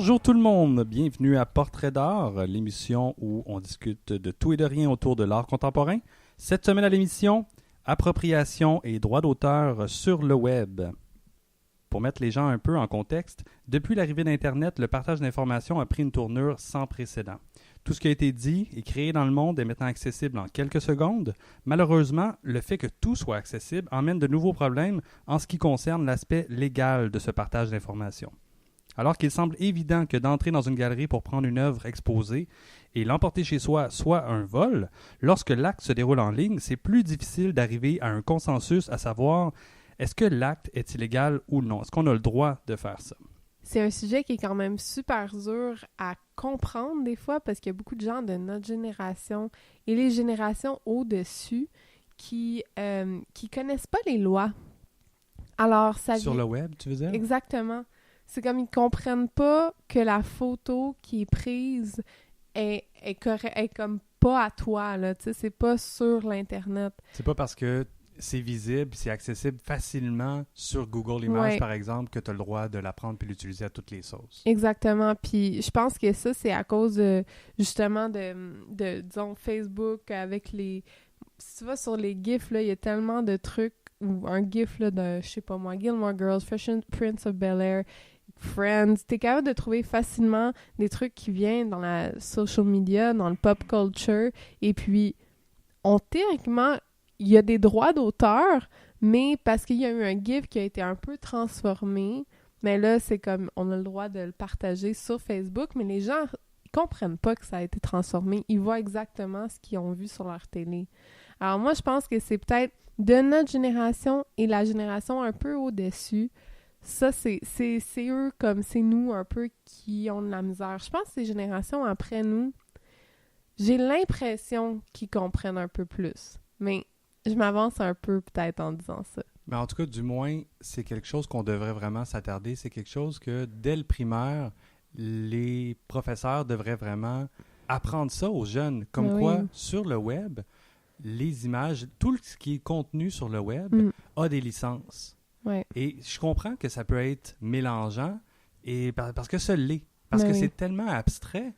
Bonjour tout le monde, bienvenue à Portrait d'art, l'émission où on discute de tout et de rien autour de l'art contemporain. Cette semaine à l'émission, appropriation et droits d'auteur sur le web. Pour mettre les gens un peu en contexte, depuis l'arrivée d'Internet, le partage d'informations a pris une tournure sans précédent. Tout ce qui a été dit et créé dans le monde est maintenant accessible en quelques secondes. Malheureusement, le fait que tout soit accessible emmène de nouveaux problèmes en ce qui concerne l'aspect légal de ce partage d'informations. Alors qu'il semble évident que d'entrer dans une galerie pour prendre une œuvre exposée et l'emporter chez soi soit un vol, lorsque l'acte se déroule en ligne, c'est plus difficile d'arriver à un consensus, à savoir est-ce que l'acte est illégal ou non? Est-ce qu'on a le droit de faire ça? C'est un sujet qui est quand même super dur à comprendre des fois parce qu'il y a beaucoup de gens de notre génération et les générations au-dessus qui connaissent pas les lois. Alors, ça Sur le web, tu veux dire? Exactement. C'est comme ils comprennent pas que la photo qui est prise est comme pas à toi, là. Tu sais, c'est pas sur l'Internet. C'est pas parce que c'est visible, c'est accessible facilement sur Google Images, Ouais. par exemple, que tu as le droit de la prendre puis l'utiliser à toutes les sauces. Exactement. Puis je pense que ça, c'est à cause justement de disons, Facebook avec les... Si tu vas sur les GIFs, là, il y a tellement de trucs, ou un GIF là, de, je sais pas moi, Gilmore Girls, Fresh Prince of Bel-Air, Friends, t'es capable de trouver facilement des trucs qui viennent dans la social media, dans le pop culture, et puis, théoriquement, il y a des droits d'auteur, mais parce qu'il y a eu un GIF qui a été un peu transformé, mais là, c'est comme, on a le droit de le partager sur Facebook, mais les gens, ils comprennent pas que ça a été transformé, ils voient exactement ce qu'ils ont vu sur leur télé. Alors moi, je pense que c'est peut-être de notre génération et la génération un peu au-dessus. Ça, c'est eux comme c'est nous un peu qui ont de la misère. Je pense que ces générations après nous, j'ai l'impression qu'ils comprennent un peu plus. Mais je m'avance un peu peut-être en disant ça. Mais en tout cas, du moins, c'est quelque chose qu'on devrait vraiment s'attarder. C'est quelque chose que, dès le primaire, les professeurs devraient vraiment apprendre ça aux jeunes. Comme Oui. quoi, sur le web, les images, tout ce qui est contenu sur le web a des licences. Ouais. Et je comprends que ça peut être mélangeant et parce que ça l'est. Parce que c'est tellement abstrait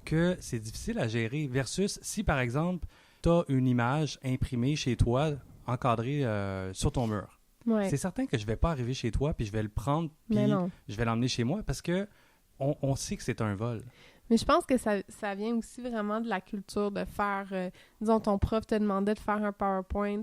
que c'est difficile à gérer. Versus si, par exemple, tu as une image imprimée chez toi, encadrée sur ton mur. Ouais. C'est certain que je vais pas arriver chez toi puis je vais le prendre puis je vais l'emmener chez moi parce que on sait que c'est un vol. Mais je pense que ça vient aussi vraiment de la culture de faire... disons, ton prof te demandait de faire un PowerPoint,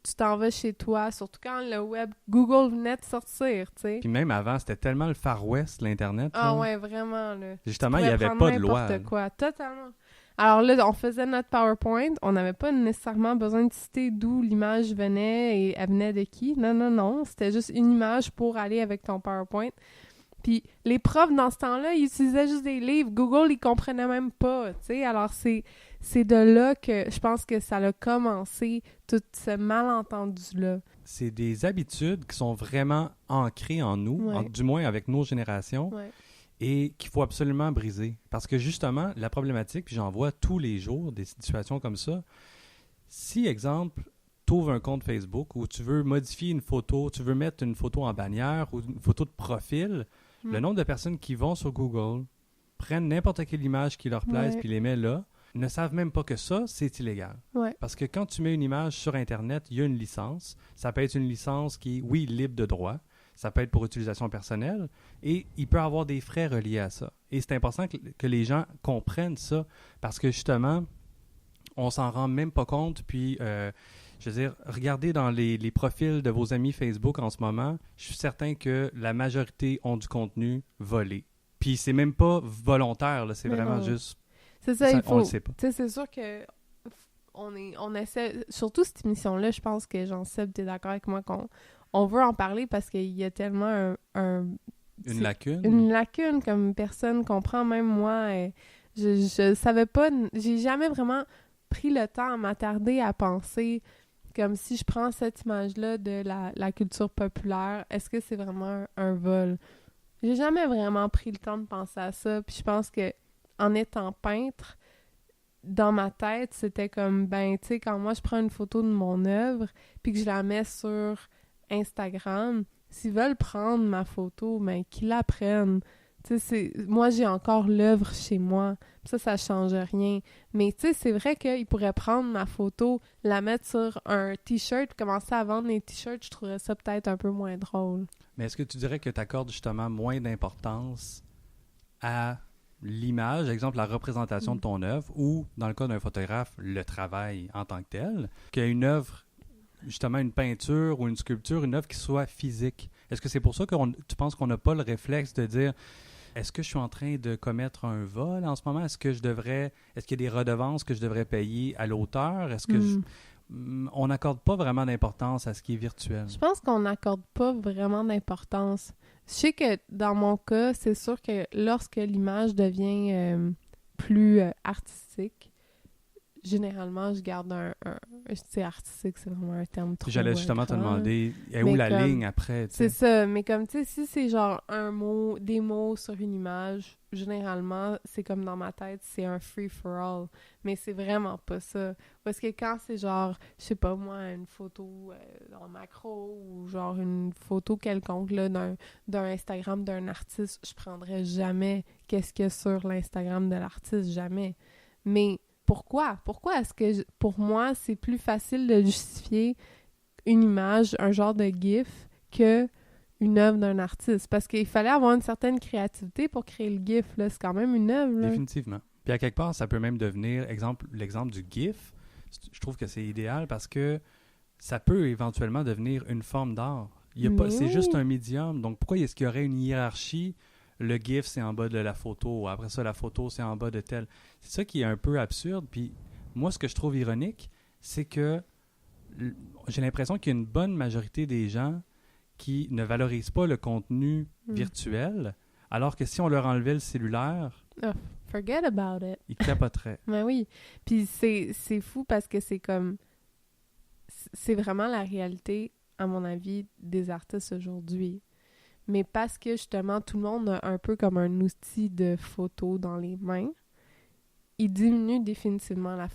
tu t'en vas chez toi, surtout quand le web, Google venait de sortir, tu sais. Puis même avant, c'était tellement le Far West, l'Internet. Ah là. ouais, vraiment, là. Justement, il n'y avait pas de loi. N'importe quoi, totalement. Alors là, on faisait notre PowerPoint, on n'avait pas nécessairement besoin de citer d'où l'image venait et elle venait de qui. Non, c'était juste une image pour aller avec ton PowerPoint. Puis les profs, dans ce temps-là, ils utilisaient juste des livres. Google, ils comprenaient même pas, tu sais. Alors, c'est de là que je pense que ça a commencé, tout ce malentendu-là. C'est des habitudes qui sont vraiment ancrées en nous, du moins avec nos générations, et qu'il faut absolument briser. Parce que justement, la problématique, puis j'en vois tous les jours des situations comme ça, si, exemple, tu ouvres un compte Facebook où tu veux modifier une photo, tu veux mettre une photo en bannière ou une photo de profil, le nombre de personnes qui vont sur Google, prennent n'importe quelle image qui leur plaise puis les met là, ne savent même pas que ça, c'est illégal. Ouais. Parce que quand tu mets une image sur Internet, il y a une licence. Ça peut être une licence qui est, oui, libre de droit. Ça peut être pour utilisation personnelle. Et il peut y avoir des frais reliés à ça. Et c'est important que les gens comprennent ça. Parce que justement, on s'en rend même pas compte. Puis, je veux dire, regardez dans les profils de vos amis Facebook en ce moment. Je suis certain que la majorité ont du contenu volé. Puis c'est même pas volontaire, là, c'est vraiment juste... C'est ça, il faut... On le sait pas. Tu sais, c'est sûr que on essaie... Surtout cette émission-là, je pense que Jean-Seb, t'es d'accord avec moi qu'on veut en parler parce qu'il y a tellement une lacune? Une lacune, comme personne comprend, même moi. Je savais pas... J'ai jamais vraiment pris le temps à m'attarder à penser comme si je prends cette image-là de la culture populaire, est-ce que c'est vraiment un vol? J'ai jamais vraiment pris le temps de penser à ça, puis je pense que en étant peintre, dans ma tête, c'était comme, ben, tu sais, quand moi je prends une photo de mon œuvre, puis que je la mets sur Instagram, s'ils veulent prendre ma photo, ben, qu'ils la prennent. Tu sais, moi, j'ai encore l'œuvre chez moi. Ça change rien. Mais tu sais, c'est vrai qu'il pourrait prendre ma photo, la mettre sur un t-shirt, commencer à vendre les t-shirts. Je trouverais ça peut-être un peu moins drôle. Mais est-ce que tu dirais que tu accordes justement moins d'importance à l'image, exemple la représentation de ton œuvre, ou dans le cas d'un photographe, le travail en tant que tel, qu'à une œuvre, justement une peinture ou une sculpture, une œuvre qui soit physique? Est-ce que c'est pour ça que tu penses qu'on n'a pas le réflexe de dire est-ce que je suis en train de commettre un vol en ce moment? Est-ce qu'il y a des redevances que je devrais payer à l'auteur? Est-ce que on n'accorde pas vraiment d'importance à ce qui est virtuel? Je pense qu'on n'accorde pas vraiment d'importance. Je sais que dans mon cas, c'est sûr que lorsque l'image devient plus artistique, généralement, je garde je sais, artistique, c'est vraiment un terme trop J'allais justement te grand, demander, est où la ligne après? C'est ça, mais comme, tu sais, si c'est genre des mots sur une image, généralement, c'est comme dans ma tête, c'est un free-for-all. Mais c'est vraiment pas ça. Parce que quand c'est genre, je sais pas moi, une photo en macro ou genre une photo quelconque là, d'un Instagram d'un artiste, je prendrais jamais qu'est-ce qu'il y a sur l'Instagram de l'artiste, jamais. Mais pourquoi? Pourquoi est-ce que, pour moi, c'est plus facile de justifier une image, un genre de GIF, que une œuvre d'un artiste? Parce qu'il fallait avoir une certaine créativité pour créer le GIF, là. C'est quand même une œuvre, là. Définitivement. Puis à quelque part, ça peut même devenir, l'exemple du GIF, je trouve que c'est idéal parce que ça peut éventuellement devenir une forme d'art. C'est juste un médium. Donc pourquoi est-ce qu'il y aurait une hiérarchie? Le GIF, c'est en bas de la photo. Après ça, la photo, c'est en bas de tel. C'est ça qui est un peu absurde. Puis moi, ce que je trouve ironique, c'est que j'ai l'impression qu'il y a une bonne majorité des gens qui ne valorisent pas le contenu virtuel, alors que si on leur enlevait le cellulaire, forget about it. Ils capoteraient. Ben oui. Puis c'est fou parce que c'est comme... C'est vraiment la réalité, à mon avis, des artistes aujourd'hui. Mais parce que, justement, tout le monde a un peu comme un outil de photo dans les mains, il diminue définitivement la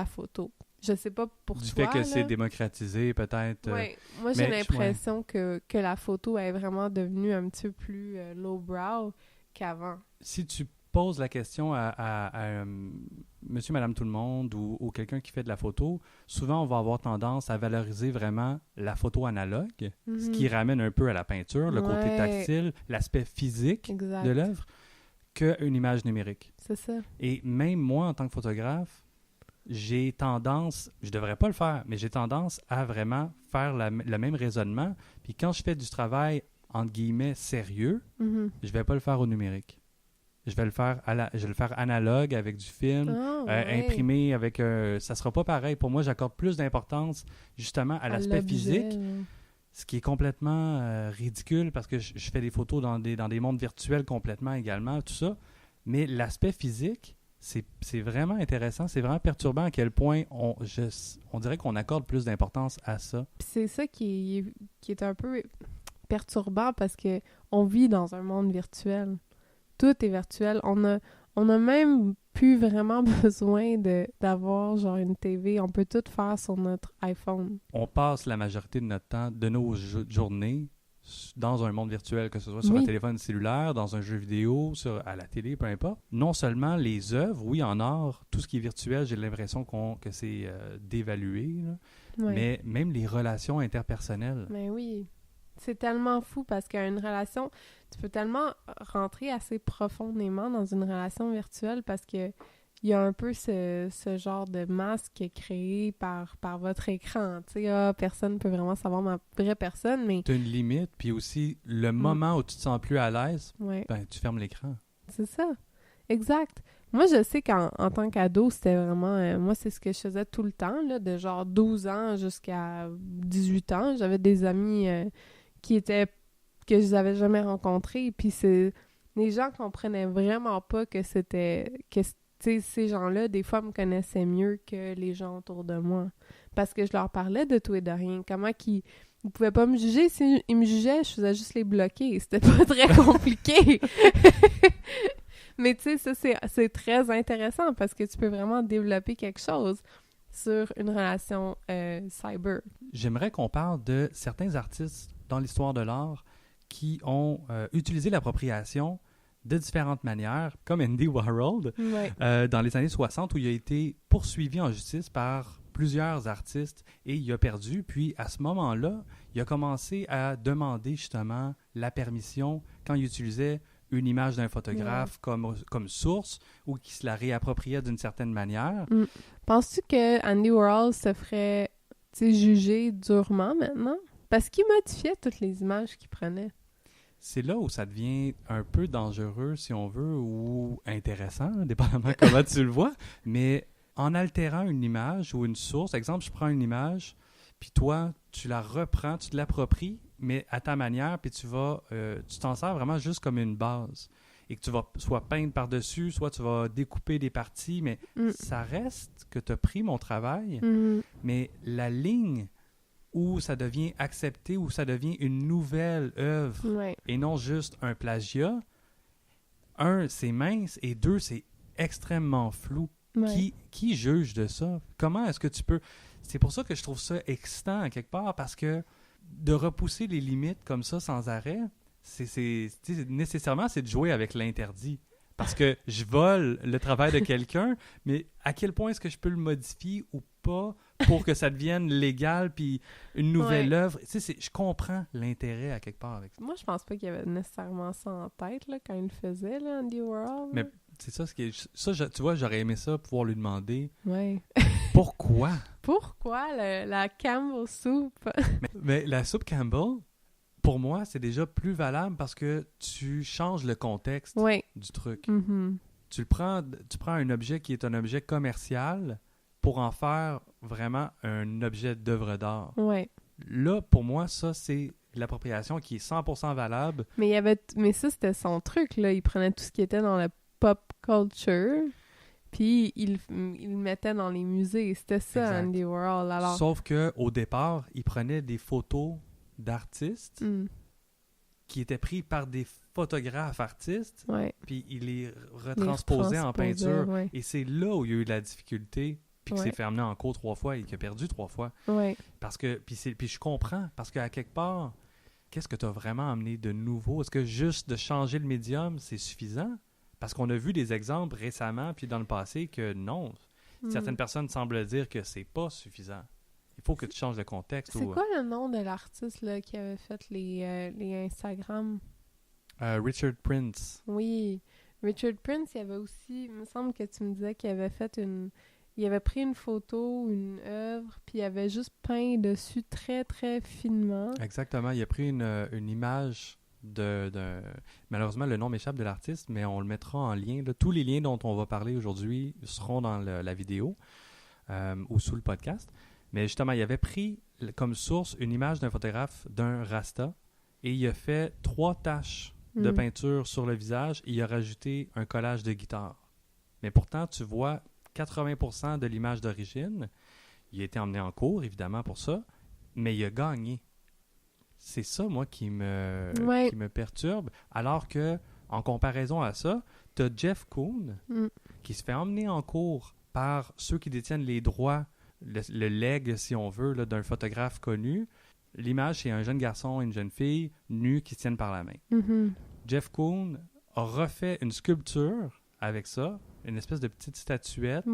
photo. Je sais pas pour du toi, fait que là. c'est démocratisé, peut-être. Oui, moi j'ai l'impression que la photo est vraiment devenue un petit peu plus lowbrow qu'avant. Si tu poses la question à monsieur, madame, tout le monde ou quelqu'un qui fait de la photo, souvent on va avoir tendance à valoriser vraiment la photo analogue, ce qui ramène un peu à la peinture, le côté tactile, l'aspect physique de l'œuvre, qu'une image numérique. C'est ça. Et même moi, en tant que photographe, j'ai tendance, je devrais pas le faire, mais j'ai tendance à vraiment faire le même raisonnement. Puis quand je fais du travail, entre guillemets, sérieux, je vais pas le faire au numérique. Je vais le faire analogue avec du film, imprimé avec... ça sera pas pareil. Pour moi, j'accorde plus d'importance justement à l'aspect physique, ce qui est complètement ridicule parce que je fais des photos dans des mondes virtuels complètement également, tout ça. Mais l'aspect physique, c'est vraiment intéressant. C'est vraiment perturbant à quel point on dirait qu'on accorde plus d'importance à ça. Puis c'est ça qui est un peu perturbant parce que on vit dans un monde virtuel. Tout est virtuel. On a même plus vraiment besoin d'avoir genre une TV. On peut tout faire sur notre iPhone. On passe la majorité de notre temps, de nos journées, dans un monde virtuel, que ce soit sur un téléphone cellulaire, dans un jeu vidéo, à la télé, peu importe. Non seulement les œuvres, oui, en art, tout ce qui est virtuel, j'ai l'impression que c'est dévalué, là, mais même les relations interpersonnelles. Mais oui. C'est tellement fou parce qu'une relation, tu peux tellement rentrer assez profondément dans une relation virtuelle parce que il y a un peu ce genre de masque créé par votre écran. Tu sais, personne ne peut vraiment savoir ma vraie personne, mais... Tu as une limite, puis aussi, le moment où tu te sens plus à l'aise, tu fermes l'écran. C'est ça. Exact. Moi, je sais qu'en tant qu'ado, c'était vraiment... moi, c'est ce que je faisais tout le temps, là, de genre 12 ans jusqu'à 18 ans. J'avais des amis... que je n'avais jamais rencontrés. Puis les gens comprenaient vraiment pas que c'était... que ces gens-là, des fois, me connaissaient mieux que les gens autour de moi. Parce que je leur parlais de tout et de rien. Comment qu'ils ne pouvaient pas me juger. S'ils me jugeaient, je faisais juste les bloquer. C'était pas très compliqué. Mais tu sais, ça, c'est très intéressant parce que tu peux vraiment développer quelque chose sur une relation cyber. J'aimerais qu'on parle de certains artistes dans l'histoire de l'art qui ont utilisé l'appropriation de différentes manières, comme Andy Warhol, Ouais. dans les années 60, où il a été poursuivi en justice par plusieurs artistes et il a perdu. Puis, à ce moment-là, il a commencé à demander justement la permission quand il utilisait une image d'un photographe comme source ou qu'il se la réappropriait d'une certaine manière. Penses-tu que Andy Warhol se ferait juger durement maintenant? Parce qu'il modifiait toutes les images qu'il prenait. C'est là où ça devient un peu dangereux, si on veut, ou intéressant, dépendamment comment tu le vois. Mais en altérant une image ou une source, exemple, je prends une image, puis toi, tu la reprends, tu te l'appropries, mais à ta manière, puis tu t'en sers vraiment juste comme une base. Et que tu vas soit peindre par-dessus, soit tu vas découper des parties, mais ça reste que tu as pris mon travail, mais la ligne où ça devient accepté, où ça devient une nouvelle œuvre, et non juste un plagiat, un, c'est mince, et deux, c'est extrêmement flou. Ouais. Qui juge de ça? Comment est-ce que tu peux... C'est pour ça que je trouve ça excitant, à quelque part, parce que de repousser les limites comme ça sans arrêt, nécessairement, c'est de jouer avec l'interdit. Parce que je vole le travail de quelqu'un, mais à quel point est-ce que je peux le modifier ou pas pour que ça devienne légal puis une nouvelle œuvre? Je comprends l'intérêt à quelque part avec ça. Moi, je pense pas qu'il y avait nécessairement ça en tête là, quand il le faisait, là, Andy Warhol. Mais c'est ça, tu vois, j'aurais aimé ça, pouvoir lui demander Ouais. pourquoi? Pourquoi la Campbell Soup? mais la soupe Campbell, pour moi, c'est déjà plus valable parce que tu changes le contexte du truc. Mm-hmm. Tu prends un objet qui est un objet commercial pour en faire vraiment un objet d'œuvre d'art. Ouais. Là, pour moi, ça, c'est l'appropriation qui est 100% valable. Mais ça, c'était son truc, là. Il prenait tout ce qui était dans la pop culture, puis il le mettait dans les musées. C'était ça, exact. Andy Warhol. Alors... Sauf qu'au départ, il prenait des photos d'artistes qui étaient pris par des photographes artistes, puis il les retransposait en peinture. Ouais. Et c'est là où il y a eu de la difficulté, puis qu'il s'est fait amener en cours 3 fois et qu'il a perdu 3 fois. Ouais. Parce que, puis je comprends, parce qu'à quelque part, qu'est-ce que tu as vraiment amené de nouveau? Est-ce que juste de changer le médium, c'est suffisant? Parce qu'on a vu des exemples récemment, puis dans le passé, que non. Certaines personnes semblent dire que c'est pas suffisant. Il faut que tu changes de contexte. C'est quoi le nom de l'artiste là, qui avait fait les Instagram? Richard Prince. Oui. Richard Prince, il avait aussi... Il me semble que tu me disais qu'il avait fait une... Il avait pris une photo, une œuvre, puis il avait juste peint dessus très, très finement. Exactement. Il a pris une image malheureusement, le nom m'échappe de l'artiste, mais on le mettra en lien. Là. Tous les liens dont on va parler aujourd'hui seront dans la vidéo ou sous le podcast. Mais justement, il avait pris comme source une image d'un photographe d'un Rasta et il a fait 3 taches de peinture sur le visage et il a rajouté un collage de guitare. Mais pourtant, tu vois 80% de l'image d'origine. Il a été emmené en cours, évidemment, pour ça, mais il a gagné. C'est ça, moi, qui me perturbe. Alors que, en comparaison à ça, tu as Jeff Koons qui se fait emmener en cours par ceux qui détiennent les droits, le legs, si on veut, là, d'un photographe connu. L'image, c'est un jeune garçon et une jeune fille nus qui se tiennent par la main. Mm-hmm. Jeff Koons a refait une sculpture avec ça, une espèce de petite statuette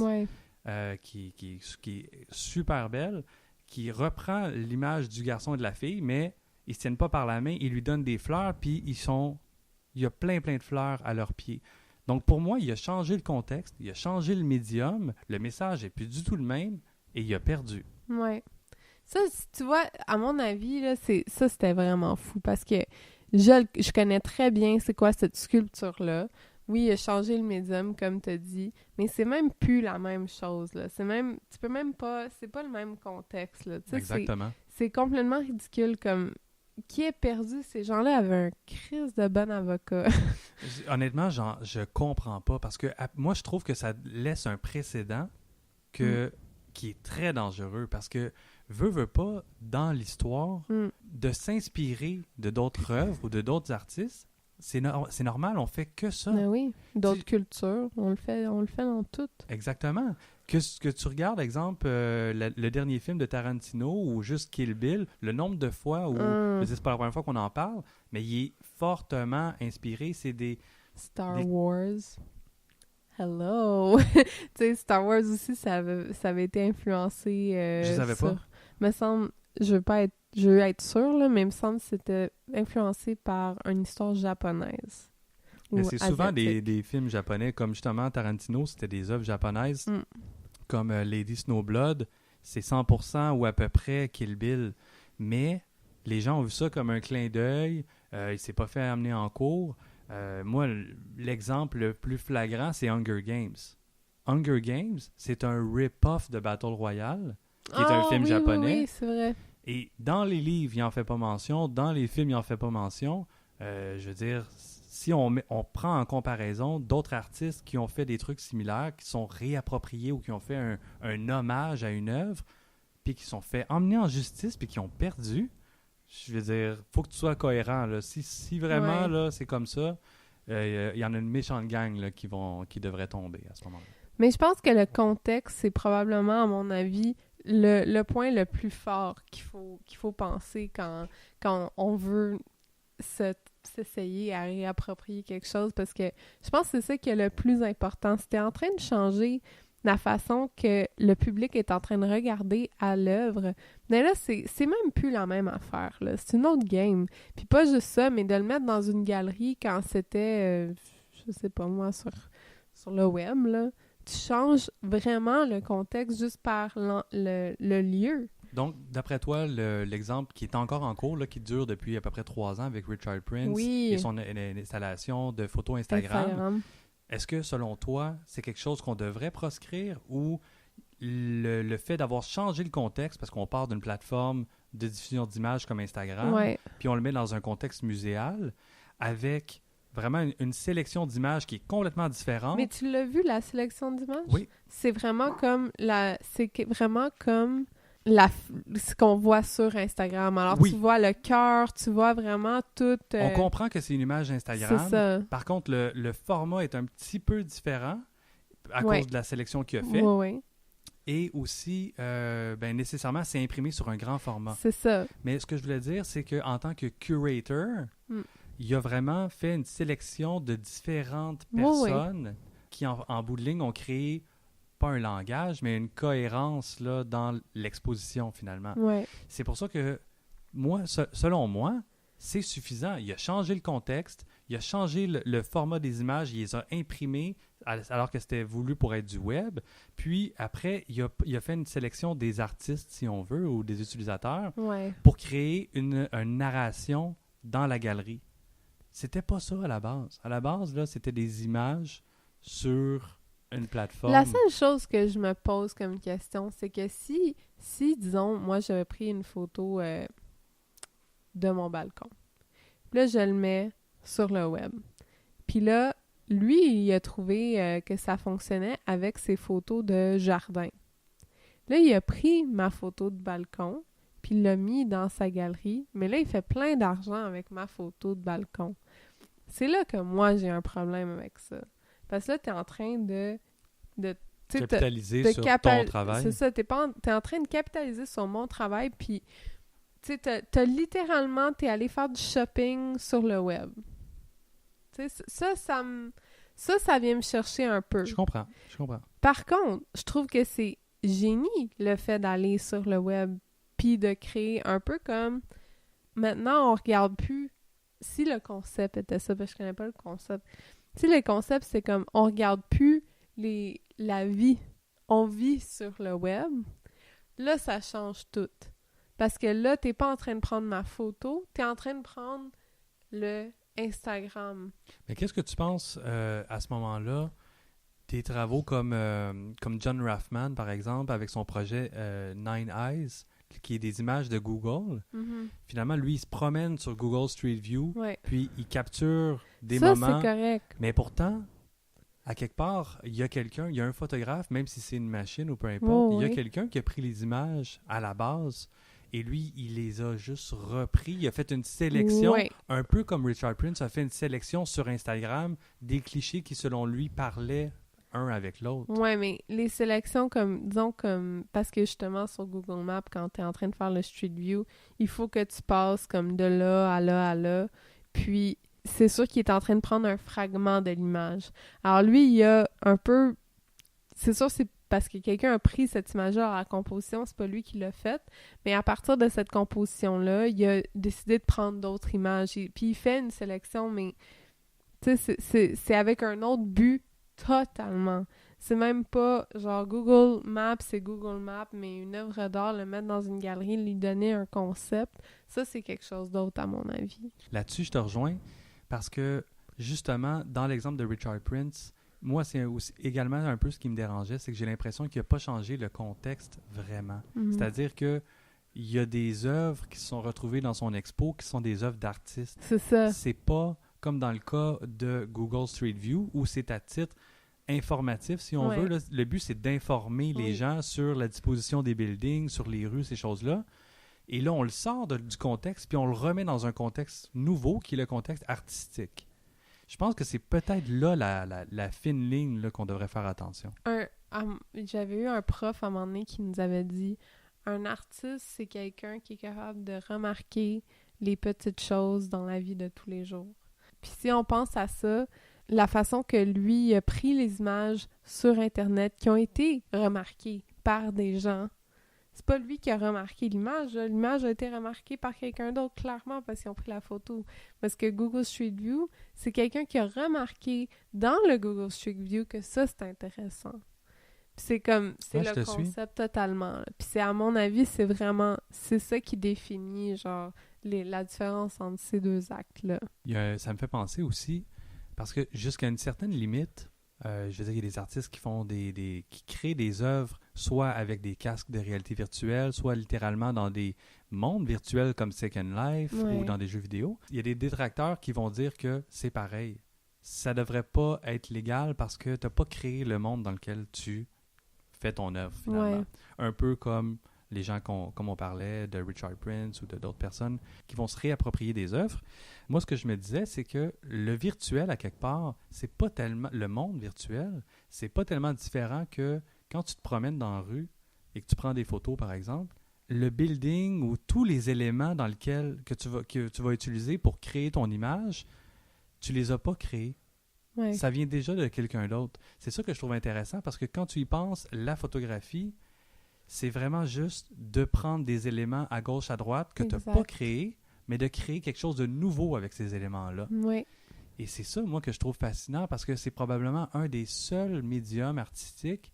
qui est super belle, qui reprend l'image du garçon et de la fille, mais ils se tiennent pas par la main, ils lui donnent des fleurs, puis il y a plein de fleurs à leurs pieds. Donc pour moi, il a changé le contexte, il a changé le médium, le message est plus du tout le même, et il a perdu. Ouais. Ça, tu vois, à mon avis, là, c'était vraiment fou, parce que je connais très bien c'est quoi cette sculpture-là. Oui, il a changé le médium, comme tu as dit, mais c'est même plus la même chose, là. Tu peux même pas... C'est pas le même contexte, là. T'sais, exactement. C'est complètement ridicule, comme... Qui est perdu? Ces gens-là avaient un crise de bon avocat. Honnêtement, je comprends pas, parce que moi, je trouve que ça laisse un précédent qui est très dangereux, parce que veut pas, dans l'histoire, de s'inspirer de d'autres œuvres ou de d'autres artistes, c'est normal, on fait que ça. Ben oui, d'autres cultures, on le fait dans toutes. Exactement. Que tu regardes, exemple, le dernier film de Tarantino ou juste Kill Bill, le nombre de fois où, je sais, c'est pas la première fois qu'on en parle, mais il est fortement inspiré. C'est des Star Wars. Hello! Tu sais, Star Wars aussi, ça avait été influencé Je savais pas. Me semble, je veux être sûre, là, mais il me semble que c'était influencé par une histoire japonaise. Mais c'est souvent asiatique. des films japonais, comme justement Tarantino, c'était des œuvres japonaises, comme Lady Snowblood, c'est 100% ou à peu près Kill Bill. Mais les gens ont vu ça comme un clin d'œil, il s'est pas fait amener en cours. Moi, l'exemple le plus flagrant, c'est Hunger Games. Hunger Games, c'est un rip-off de Battle Royale, qui est un film japonais. Oui, c'est vrai. Et dans les livres, il n'en fait pas mention. Dans les films, il n'en fait pas mention. Je veux dire, si on prend en comparaison d'autres artistes qui ont fait des trucs similaires, qui sont réappropriés ou qui ont fait un hommage à une œuvre, puis qui sont fait emmener en justice, puis qui ont perdu, je veux dire, faut que tu sois cohérent. Là. Si vraiment là, c'est comme ça, il y en a une méchante gang là, qui devrait tomber à ce moment-là. Mais je pense que le contexte, c'est probablement, à mon avis, le point le plus fort qu'il faut penser quand on veut s'essayer à réapproprier quelque chose, parce que je pense que c'est ça qui est le plus important. C'était en train de changer la façon que le public est en train de regarder à l'œuvre. Mais là, c'est même plus la même affaire, là. C'est une autre game. Puis pas juste ça, mais de le mettre dans une galerie quand c'était, je sais pas moi, sur le web, là. Tu changes vraiment le contexte juste par le lieu. Donc, d'après toi, l'exemple qui est encore en cours, là, qui dure depuis à peu près 3 ans avec Richard Prince et son installation de photos Instagram, est-ce que, selon toi, c'est quelque chose qu'on devrait proscrire ou le fait d'avoir changé le contexte, parce qu'on part d'une plateforme de diffusion d'images comme Instagram, puis on le met dans un contexte muséal, avec vraiment une sélection d'images qui est complètement différente. Mais tu l'as vu, la sélection d'images? Oui. C'est vraiment comme ce qu'on voit sur Instagram. Alors, tu vois le cœur, tu vois vraiment tout... On comprend que c'est une image Instagram. C'est ça. Par contre, le format est un petit peu différent à cause de la sélection qu'il a fait. Oui. Et aussi, nécessairement, c'est imprimé sur un grand format. C'est ça. Mais ce que je voulais dire, c'est qu'en tant que curator, il a vraiment fait une sélection de différentes personnes qui, en bout de ligne, ont créé pas un langage, mais une cohérence là, dans l'exposition, finalement. Ouais. C'est pour ça que, selon moi, c'est suffisant. Il a changé le contexte, il a changé le format des images, il les a imprimées alors que c'était voulu pour être du web. Puis après, il a fait une sélection des artistes, si on veut, ou des utilisateurs, pour créer une narration dans la galerie. C'était pas ça à la base. À la base, là, c'était des images sur une plateforme. La seule chose que je me pose comme question, c'est que si disons, moi, j'avais pris une photo de mon balcon. Puis là, je le mets sur le web. Puis là, lui, il a trouvé que ça fonctionnait avec ses photos de jardin. Là, il a pris ma photo de balcon, puis il l'a mis dans sa galerie. Mais là, il fait plein d'argent avec ma photo de balcon. C'est là que moi, j'ai un problème avec ça. Parce que là, t'es en train de capitaliser sur ton travail. C'est ça, t'es en train de capitaliser sur mon travail, puis tu sais, t'es allé faire du shopping sur le web. Tu sais, ça vient me chercher un peu. Je comprends. Par contre, je trouve que c'est génie, le fait d'aller sur le web, puis de créer un peu comme... Maintenant, on regarde plus... Si le concept était ça, parce que je connais pas le concept... Si le concept, c'est comme, on regarde plus la vie, on vit sur le web, là, ça change tout. Parce que là, t'es pas en train de prendre ma photo, t'es en train de prendre le Instagram. Mais qu'est-ce que tu penses, à ce moment-là, des travaux comme John Raffman, par exemple, avec son projet Nine Eyes, qui est des images de Google. Mm-hmm. Finalement, lui, il se promène sur Google Street View, puis il capture des moments. Ça, c'est correct. Mais pourtant, à quelque part, il y a un photographe, même si c'est une machine ou peu importe, il y a quelqu'un qui a pris les images à la base et lui, il les a juste repris. Il a fait une sélection, un peu comme Richard Prince a fait une sélection sur Instagram des clichés qui, selon lui, parlaient un avec l'autre. Ouais, mais les sélections parce que justement sur Google Maps, quand tu es en train de faire le Street View, il faut que tu passes comme de là à là à là, puis c'est sûr qu'il est en train de prendre un fragment de l'image. Alors lui, il a un peu... C'est sûr, c'est parce que quelqu'un a pris cette image-là à la composition, c'est pas lui qui l'a faite, mais à partir de cette composition-là, il a décidé de prendre d'autres images. Puis il fait une sélection, mais tu sais, c'est avec un autre but totalement. C'est même pas genre Google Maps, c'est Google Maps, mais une œuvre d'art, le mettre dans une galerie, lui donner un concept, ça c'est quelque chose d'autre à mon avis. Là-dessus, je te rejoins parce que justement, dans l'exemple de Richard Prince, moi, c'est aussi également un peu ce qui me dérangeait, c'est que j'ai l'impression qu'il n'a pas changé le contexte vraiment. Mhm. C'est-à-dire que il y a des œuvres qui se sont retrouvées dans son expo qui sont des œuvres d'artistes. C'est ça. C'est pas comme dans le cas de Google Street View où c'est à titre informatif, si on veut. Là. Le but, c'est d'informer les gens sur la disposition des buildings, sur les rues, ces choses-là. Et là, on le sort du contexte, puis on le remet dans un contexte nouveau, qui est le contexte artistique. Je pense que c'est peut-être là la fine ligne là, qu'on devrait faire attention. J'avais eu un prof à un moment donné qui nous avait dit « Un artiste, c'est quelqu'un qui est capable de remarquer les petites choses dans la vie de tous les jours. » Puis si on pense à ça, la façon que lui a pris les images sur Internet qui ont été remarquées par des gens, c'est pas lui qui a remarqué l'image. Là. L'image a été remarquée par quelqu'un d'autre, clairement, parce qu'ils ont pris la photo. Parce que Google Street View, c'est quelqu'un qui a remarqué dans le Google Street View que ça, c'est intéressant. Puis c'est comme, c'est le concept totalement. Là. Puis c'est, à mon avis, c'est ça qui définit, genre, la différence entre ces deux actes-là. Ça me fait penser aussi, parce que jusqu'à une certaine limite, je veux dire, il y a des artistes qui font qui créent des œuvres soit avec des casques de réalité virtuelle, soit littéralement dans des mondes virtuels comme Second Life ou dans des jeux vidéo. Il y a des détracteurs qui vont dire que c'est pareil. Ça devrait pas être légal parce que tu n'as pas créé le monde dans lequel tu fais ton œuvre, finalement. Ouais. Un peu comme les gens, comme on parlait, de Richard Prince ou d'autres personnes qui vont se réapproprier des œuvres. Moi, ce que je me disais, c'est que le virtuel, à quelque part, c'est pas tellement... Le monde virtuel, c'est pas tellement différent que quand tu te promènes dans la rue et que tu prends des photos, par exemple, le building ou tous les éléments dans lesquels que tu vas utiliser pour créer ton image, tu les as pas créés. Ouais. Ça vient déjà de quelqu'un d'autre. C'est ça que je trouve intéressant parce que quand tu y penses, la photographie, c'est vraiment juste de prendre des éléments à gauche, à droite que tu n'as pas créés, mais de créer quelque chose de nouveau avec ces éléments-là. Oui. Et c'est ça, moi, que je trouve fascinant parce que c'est probablement un des seuls médiums artistiques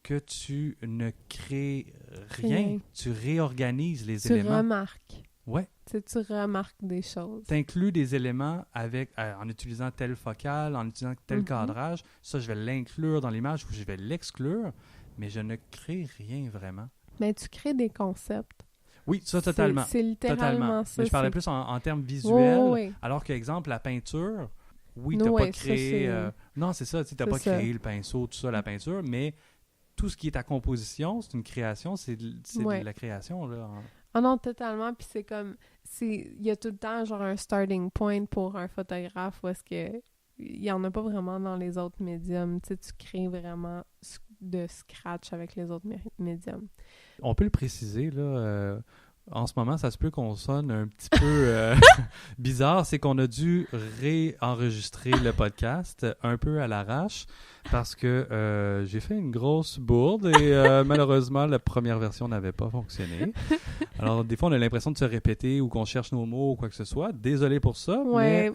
que tu ne crées rien. Tu réorganises les éléments. Tu remarques. Ouais. Tu remarques des choses. Tu inclus des éléments en utilisant tel focal, en utilisant tel cadrage. Ça, je vais l'inclure dans l'image ou je vais l'exclure, mais je ne crée rien vraiment. Mais tu crées des concepts. Oui, ça, totalement. C'est littéralement ça. Mais je parlais plus en termes visuels, alors qu'exemple, la peinture, oui, tu n'as pas créé... non, c'est ça, tu n'as pas créé le pinceau, tout ça, la peinture, mais tout ce qui est ta composition, c'est une création, c'est de la création, là. Ah non, totalement, puis c'est comme... Il y a tout le temps, genre, un starting point pour un photographe où est-ce que... Il n'y en a pas vraiment dans les autres médiums. Tu sais, tu crées vraiment de scratch avec les autres médiums. On peut le préciser, là... en ce moment, ça se peut qu'on sonne un petit peu bizarre. C'est qu'on a dû réenregistrer le podcast un peu à l'arrache parce que j'ai fait une grosse bourde et malheureusement, la première version n'avait pas fonctionné. Alors, des fois, on a l'impression de se répéter ou qu'on cherche nos mots ou quoi que ce soit. Désolé pour ça, mais...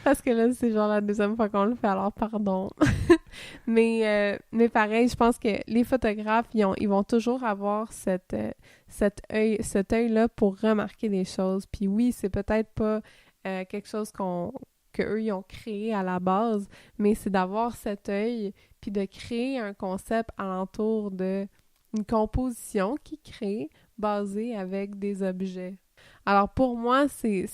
Parce que là, c'est genre la deuxième fois qu'on le fait, alors pardon. mais pareil, je pense que les photographes, ils vont toujours avoir cet œil-là pour remarquer des choses. Puis oui, c'est peut-être pas quelque chose qu'eux, ils ont créé à la base, mais c'est d'avoir cet œil puis de créer un concept alentour de une composition qui crée basée avec des objets. Alors pour moi, c'est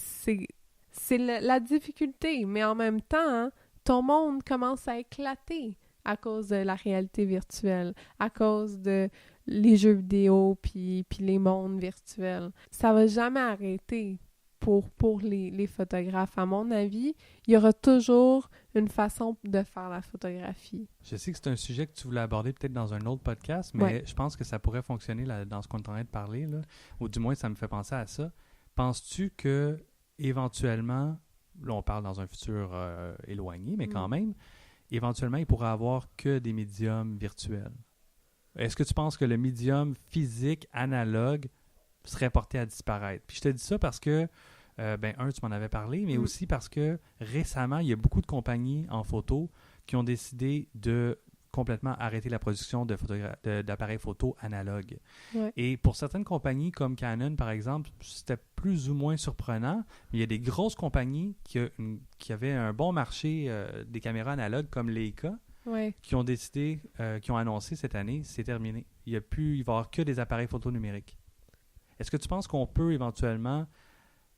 la difficulté, mais en même temps, hein, ton monde commence à éclater à cause de la réalité virtuelle, à cause de les jeux vidéo puis les mondes virtuels. Ça va jamais arrêter pour les photographes. À mon avis, il y aura toujours une façon de faire la photographie. Je sais que c'est un sujet que tu voulais aborder peut-être dans un autre podcast, mais je pense que ça pourrait fonctionner dans ce qu'on est en train de parler, là, ou du moins ça me fait penser à ça. Penses-tu que éventuellement là on parle dans un futur éloigné, mais quand Mm. même, éventuellement, il pourrait avoir que des médiums virtuels. Est-ce que tu penses que le médium physique, analogue, serait porté à disparaître? Puis je te dis ça parce que, tu m'en avais parlé, mais aussi parce que récemment, il y a beaucoup de compagnies en photo qui ont décidé de complètement arrêter la production d'appareils photo analogues. Ouais. Et pour certaines compagnies comme Canon, par exemple, c'était plus ou moins surprenant, mais il y a des grosses compagnies qui avaient un bon marché des caméras analogues comme Leica, Ouais. qui ont décidé, qui ont annoncé cette année, c'est terminé. Il va y avoir que des appareils photo numériques. Est-ce que tu penses qu'on peut éventuellement,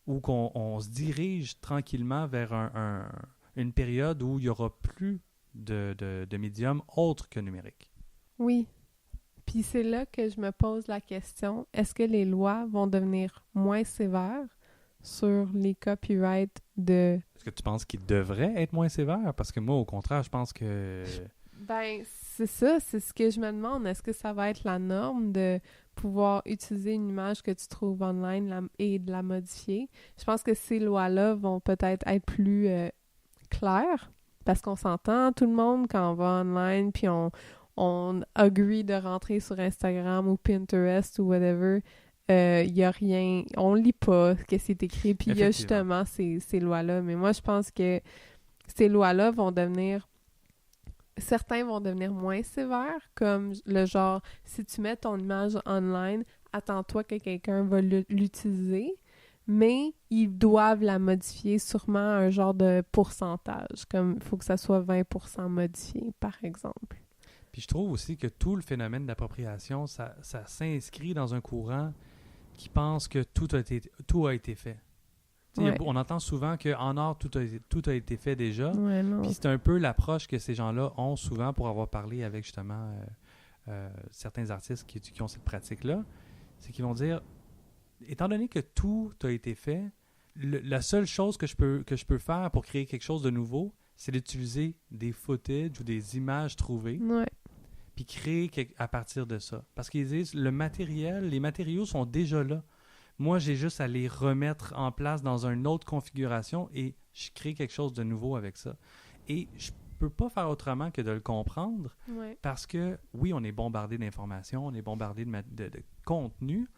ou qu'on se dirige tranquillement vers une période où il n'y aura plus de médium autre que numérique? Oui. Puis c'est là que je me pose la question, est-ce que les lois vont devenir moins sévères sur les copyrights de... Est-ce que tu penses qu'ils devraient être moins sévères? Parce que moi, au contraire, je pense que... Ben, c'est ça, c'est ce que je me demande. Est-ce que ça va être la norme de pouvoir utiliser une image que tu trouves online et de la modifier? Je pense que ces lois-là vont peut-être être plus claires, parce qu'on s'entend, tout le monde, quand on va online, puis on agree de rentrer sur Instagram ou Pinterest ou whatever, il y a rien, on lit pas ce que c'est écrit, puis il y a justement ces lois-là. Mais moi, je pense que ces lois-là vont devenir... Certains vont devenir moins sévères, comme le genre, si tu mets ton image online, attends-toi que quelqu'un va l'utiliser, mais ils doivent la modifier sûrement à un genre de pourcentage, comme il faut que ça soit 20% modifié, par exemple. Puis je trouve aussi que tout le phénomène d'appropriation, ça s'inscrit dans un courant qui pense que tout a été fait. Ouais. On entend souvent qu'en art, tout a été fait déjà. Ouais, non. Puis c'est un peu l'approche que ces gens-là ont souvent pour avoir parlé avec justement certains artistes qui ont cette pratique-là. C'est qu'ils vont dire, étant donné que tout a été fait, la seule chose que je peux faire pour créer quelque chose de nouveau, c'est d'utiliser des footage ou des images trouvées, Ouais. puis créer à partir de ça. Parce qu'ils disent, les matériaux sont déjà là. Moi, j'ai juste à les remettre en place dans une autre configuration et je crée quelque chose de nouveau avec ça. Et je peux pas faire autrement que de le comprendre parce que, oui, on est bombardé d'informations, on est bombardé de contenu.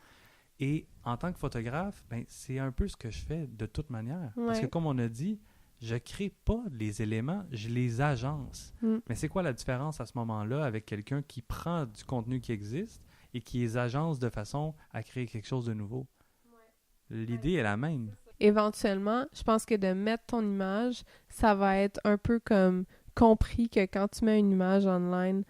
Et en tant que photographe, c'est un peu ce que je fais de toute manière. Ouais. Parce que comme on a dit, je crée pas les éléments, je les agence. Mais c'est quoi la différence à ce moment-là avec quelqu'un qui prend du contenu qui existe et qui les agence de façon à créer quelque chose de nouveau? L'idée est la même. Éventuellement, je pense que de mettre ton image, ça va être un peu comme compris que quand tu mets une image online,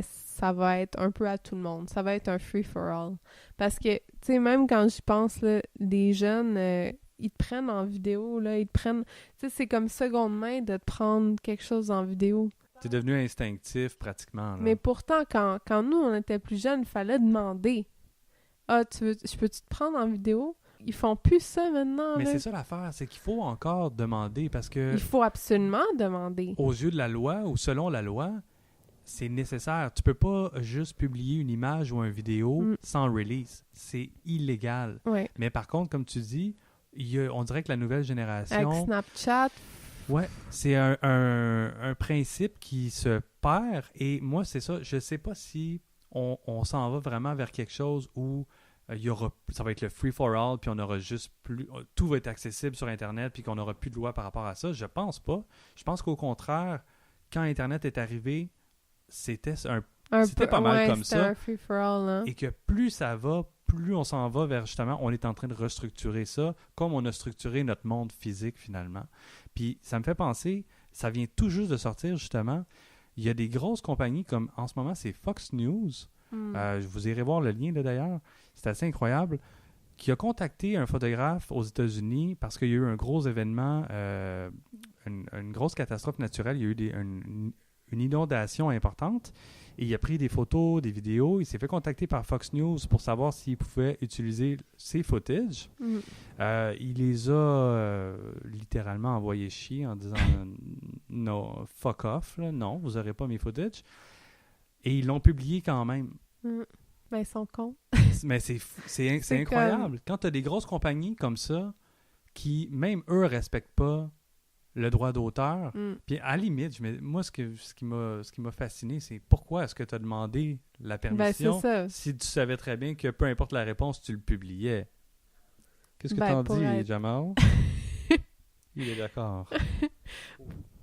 ça va être un peu à tout le monde. Ça va être un free-for-all. Parce que, tu sais, même quand j'y pense, là, les jeunes, ils te prennent en vidéo, là, ils te prennent... Tu sais, c'est comme seconde main de te prendre quelque chose en vidéo. C'est devenu instinctif, pratiquement. Là. Mais pourtant, quand nous, on était plus jeunes, il fallait demander. « Ah, je peux-tu te prendre en vidéo? » Ils font plus ça maintenant. Mais là. c'est ça l'affaire, c'est qu'il faut encore demander parce que... Il faut absolument demander. Aux yeux de la loi ou selon la loi, c'est nécessaire. Tu peux pas juste publier une image ou une vidéo sans release. C'est illégal. Ouais. Mais par contre, comme tu dis, on dirait que la nouvelle génération... Avec Snapchat... Ouais, c'est un principe qui se perd. Et moi, c'est ça. Je sais pas si on s'en va vraiment vers quelque chose où... ça va être le free for all, puis on aura juste plus... Tout va être accessible sur Internet, puis qu'on n'aura plus de loi par rapport à ça. Je pense pas. Je pense qu'au contraire, quand Internet est arrivé, c'était pas mal comme ça. Un free for all, hein? Et que plus ça va, plus on s'en va vers justement, on est en train de restructurer ça, comme on a structuré notre monde physique finalement. Puis ça me fait penser, ça vient tout juste de sortir justement, il y a des grosses compagnies comme en ce moment, c'est Fox News. Vous irez voir le lien là, d'ailleurs. C'est assez incroyable. Qui a contacté un photographe aux États-Unis parce qu'il y a eu un gros événement, une grosse catastrophe naturelle. Il y a eu une inondation importante. Et il a pris des photos, des vidéos. Il s'est fait contacter par Fox News pour savoir s'il pouvait utiliser ses footages. Il les a littéralement envoyés chier en disant « No, fuck off. Là. Non, vous n'aurez pas mes footages. » Et ils l'ont publié quand même. Ils sont cons. Mais c'est incroyable. Quand tu as des grosses compagnies comme ça, qui, même eux, respectent pas le droit d'auteur. Puis à la limite, moi, ce qui m'a fasciné, c'est pourquoi est-ce que tu as demandé la permission si tu savais très bien que peu importe la réponse, tu le publiais. Qu'est-ce que t'en dis, Jamal? Il est d'accord.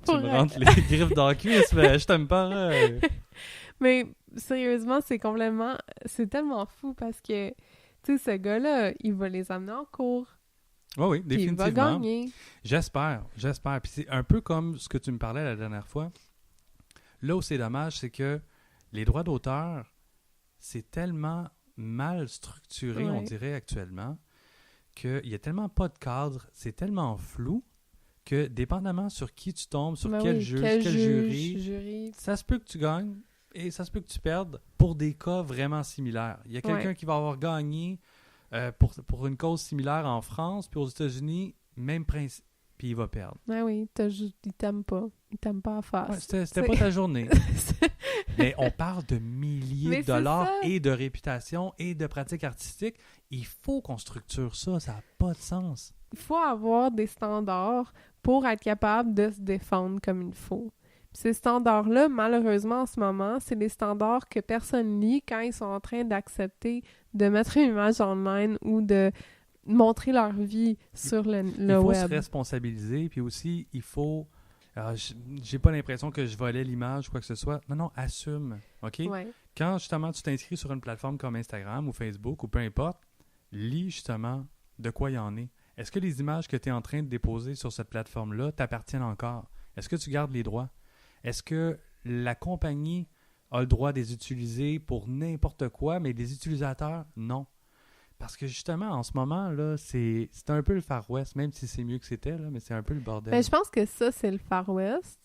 Tu me rentres les griffes dans la cuisse, mais je t'aime pas. Mais sérieusement, c'est tellement fou parce que, tu sais, ce gars-là, il va les amener en cours. Oui, définitivement. Il va gagner. J'espère. Puis c'est un peu comme ce que tu me parlais la dernière fois. Là où c'est dommage, c'est que les droits d'auteur, c'est tellement mal structuré, on dirait actuellement, qu'il n'y a tellement pas de cadre, c'est tellement flou que dépendamment sur qui tu tombes, sur quel juge, quel jury, ça se peut que tu gagnes et ça se peut que tu perdes pour des cas vraiment similaires. Il y a quelqu'un qui va avoir gagné pour une cause similaire en France, puis aux États-Unis, même principe, puis il va perdre. Oui, il t'aime pas. Il t'aime pas en face. C'était pas ta journée. Mais on parle de milliers de dollars et de réputation et de pratiques artistiques. Il faut qu'on structure ça. Ça n'a pas de sens. Il faut avoir des standards pour être capable de se défendre comme il faut. Puis ces standards-là, malheureusement, en ce moment, c'est des standards que personne lit quand ils sont en train d'accepter de mettre une image online ou de montrer leur vie sur le web. Il faut se responsabiliser, puis aussi, il faut... j'ai pas l'impression que je volais l'image ou quoi que ce soit. Non, assume, OK? Ouais. Quand, justement, tu t'inscris sur une plateforme comme Instagram ou Facebook ou peu importe, lis, justement, de quoi il y en est. Est-ce que les images que tu es en train de déposer sur cette plateforme-là t'appartiennent encore? Est-ce que tu gardes les droits? Est-ce que la compagnie a le droit de les utiliser pour n'importe quoi, mais les utilisateurs, non? Parce que justement, en ce moment, là, c'est un peu le Far West, même si c'est mieux que c'était, là, mais c'est un peu le bordel. Ben, je pense que ça, c'est le Far West,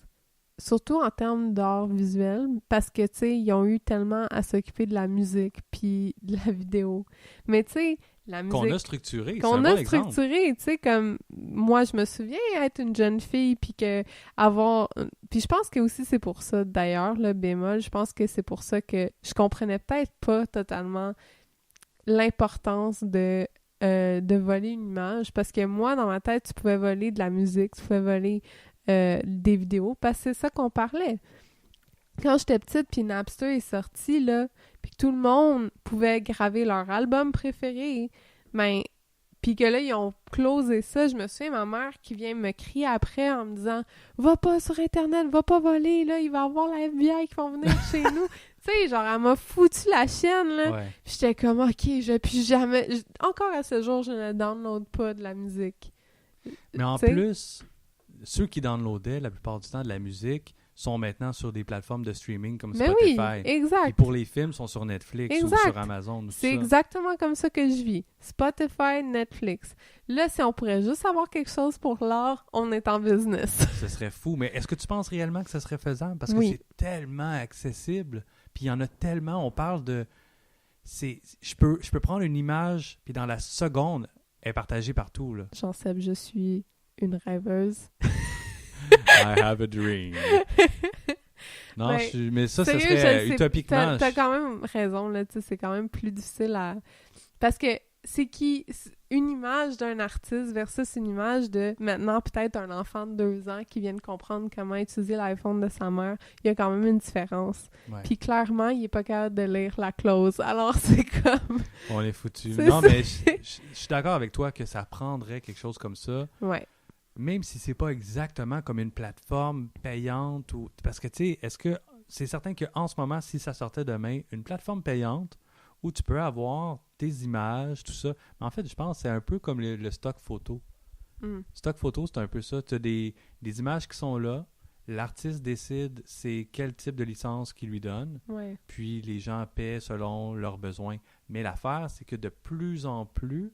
surtout en termes d'art visuel, parce que, tu sais, ils ont eu tellement à s'occuper de la musique puis de la vidéo. Mais, tu sais, la musique... Qu'on a structuré, c'est un bon exemple. Tu sais, comme... Moi, je me souviens être une jeune fille, puis que avoir... Puis je pense que aussi c'est pour ça, d'ailleurs, le bémol, je pense que c'est pour ça que je comprenais peut-être pas totalement l'importance de voler une image, parce que moi, dans ma tête, tu pouvais voler de la musique, tu pouvais voler des vidéos, parce que c'est ça qu'on parlait. Quand j'étais petite, puis Napster est sorti, là, puis que tout le monde pouvait graver leur album préféré, ben, puis que là, ils ont closé ça, je me souviens, ma mère qui vient me crier après en me disant « Va pas sur Internet, va pas voler, là, il va y avoir la FBI qui vont venir chez nous. » Tu sais, genre, elle m'a foutu la chienne, là. Ouais. J'étais comme « Ok, je puis jamais... » Encore à ce jour, je ne download pas de la musique. Mais en plus, ceux qui downloadaient la plupart du temps de la musique sont maintenant sur des plateformes de streaming comme Spotify. Oui, exact. Et pour les films, sont sur Netflix ou sur Amazon. C'est exactement comme ça que je vis. Spotify, Netflix. Là, si on pourrait juste avoir quelque chose pour l'art, on est en business. Ce serait fou. Mais est-ce que tu penses réellement que ce serait faisable? Parce que c'est tellement accessible. Puis il y en a tellement. On parle de... Je peux prendre une image, puis dans la seconde, elle est partagée partout. Là. Jean-Seb, je suis une rêveuse. I have a dream. Non, mais ça, sérieux, ce serait utopiquement. T'as quand même raison, là, tu sais, c'est quand même plus difficile à... Parce que c'est une image d'un artiste versus une image de, maintenant, peut-être un enfant de 2 ans qui vient de comprendre comment utiliser l'iPhone de sa mère. Il y a quand même une différence. Ouais. Puis clairement, il est pas capable de lire la clause. Alors, c'est comme... On est foutus. Non, mais je suis d'accord avec toi que ça prendrait quelque chose comme ça. Ouais. Même si c'est pas exactement comme une plateforme payante ou... Parce que, tu sais, est-ce que... C'est certain qu'en ce moment, si ça sortait demain, une plateforme payante où tu peux avoir tes images, tout ça. Mais en fait, je pense que c'est un peu comme le stock photo. Stock photo, c'est un peu ça. Tu as des images qui sont là. L'artiste décide c'est quel type de licence qu'il lui donne. Ouais. Puis les gens paient selon leurs besoins. Mais l'affaire, c'est que de plus en plus,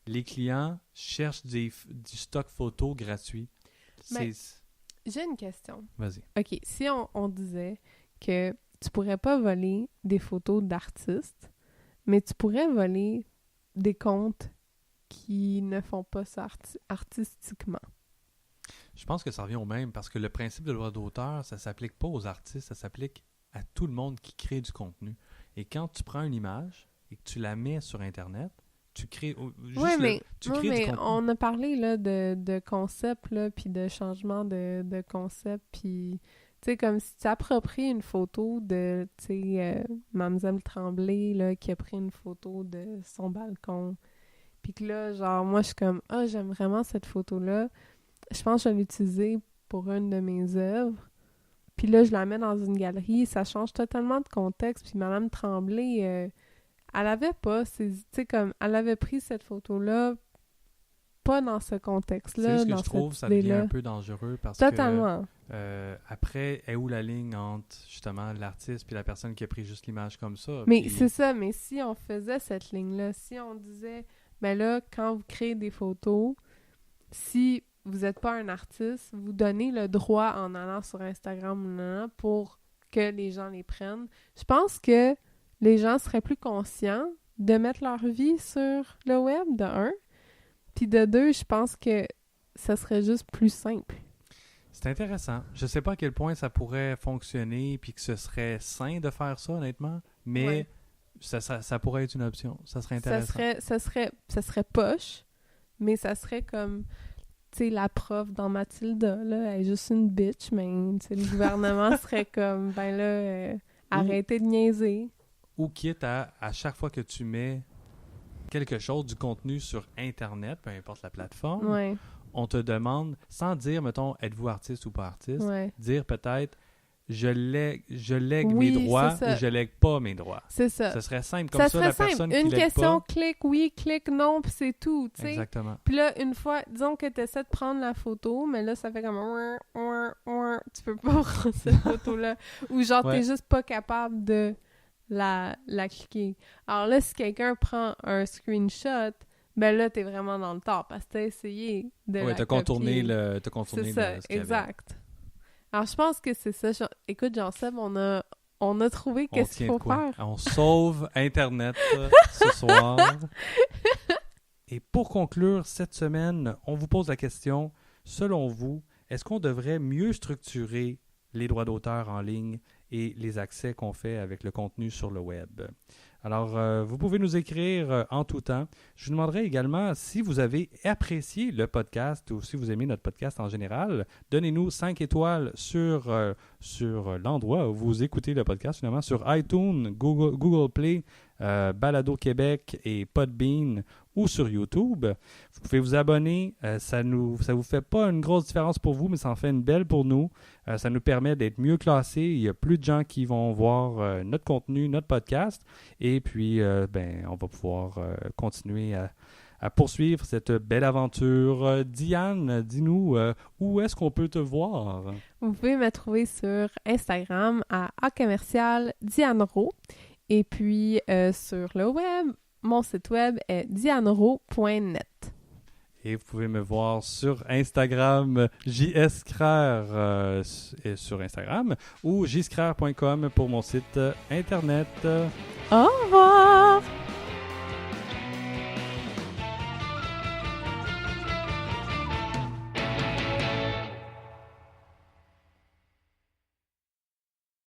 les clients cherchent du stock photo gratuit. J'ai une question. Vas-y. OK, si on disait que tu pourrais pas voler des photos d'artistes, mais tu pourrais voler des comptes qui ne font pas ça artistiquement. Je pense que ça revient au même, parce que le principe de loi d'auteur, ça s'applique pas aux artistes, ça s'applique à tout le monde qui crée du contenu. Et quand tu prends une image et que tu la mets sur Internet, tu crées juste Ouais, mais, tu crées du contenu. on a parlé là, de concept, là, puis de changement de concept, puis tu sais, comme si tu appropries une photo de, tu sais, Mademoiselle Tremblay, là, qui a pris une photo de son balcon, puis que là, genre, moi, je suis comme, ah, j'aime vraiment cette photo-là, je pense que je vais l'utiliser pour une de mes œuvres, puis là, je la mets dans une galerie, ça change totalement de contexte, puis Madame Tremblay, elle avait pas, tu sais, comme, elle avait pris cette photo-là, pas dans ce contexte-là, C'est juste que dans je trouve cette ça devient idée-là. un peu dangereux parce Totalement. que après, est où la ligne entre justement l'artiste puis la personne qui a pris juste l'image comme ça? Mais Puis- c'est ça, mais si on faisait cette ligne-là, si on disait, ben là, quand vous créez des photos, si vous n'êtes pas un artiste, vous donnez le droit en allant sur Instagram là, pour que les gens les prennent. Je pense que les gens seraient plus conscients de mettre leur vie sur le web, de un. Puis de deux, je pense que ça serait juste plus simple. C'est intéressant. Je sais pas à quel point ça pourrait fonctionner puis que ce serait sain de faire ça, honnêtement, mais Ouais. ça pourrait être une option. Ça serait intéressant. Ça serait poche, mais ça serait comme, tu sais, la prof dans Mathilda, là, elle est juste une bitch, mais tu sais, le gouvernement serait comme, ben là, arrêtez de niaiser. Ou quitte à chaque fois que tu mets quelque chose, du contenu sur Internet, peu importe la plateforme, Ouais, on te demande, sans dire, mettons, êtes-vous artiste ou pas artiste, ouais. dire peut-être, je lègue Oui, mes droits c'est ça. ou je lègue pas mes droits. C'est ça. Ce serait simple. Comme Ça ça, serait la simple. personne Une qui lègue question, pas... clique oui, clique non, puis c'est tout, tu sais. Exactement. Puis là, une fois, disons que tu essaies de prendre la photo, mais là, ça fait comme... Tu peux pas prendre cette photo-là. Ou genre, Ouais. t'es juste pas capable de la cliquer. Alors là, si quelqu'un prend un screenshot, ben là, t'es vraiment dans le tort parce que t'as essayé de Oui, la t'as contourné copier. le... T'as contourné C'est ça, ce qu'il y avait. exact. Alors, je pense que c'est ça. Écoute, Jean-Seb, on a trouvé On qu'est-ce qu'il tient faut de quoi? faire. On sauve Internet ce soir. Et pour conclure cette semaine, on vous pose la question, selon vous, est-ce qu'on devrait mieux structurer les droits d'auteur en ligne et les accès qu'on fait avec le contenu sur le web? Alors, vous pouvez nous écrire en tout temps. Je vous demanderai également si vous avez apprécié le podcast ou si vous aimez notre podcast en général, donnez-nous 5 étoiles sur l'endroit où vous écoutez le podcast, finalement, sur iTunes, Google Play, Balado Québec et Podbean ou sur YouTube. Vous pouvez vous abonner. Ça vous fait pas une grosse différence pour vous, mais ça en fait une belle pour nous. Ça nous permet d'être mieux classés. Il y a plus de gens qui vont voir notre contenu, notre podcast. Et puis, on va pouvoir continuer à poursuivre cette belle aventure. Diane, dis-nous, où est-ce qu'on peut te voir? Vous pouvez me trouver sur Instagram à @Diane-Ro. Et puis, sur le web, mon site web est dianero.net. Et vous pouvez me voir sur Instagram, JScraire sur Instagram ou jscraire.com pour mon site internet. Au revoir!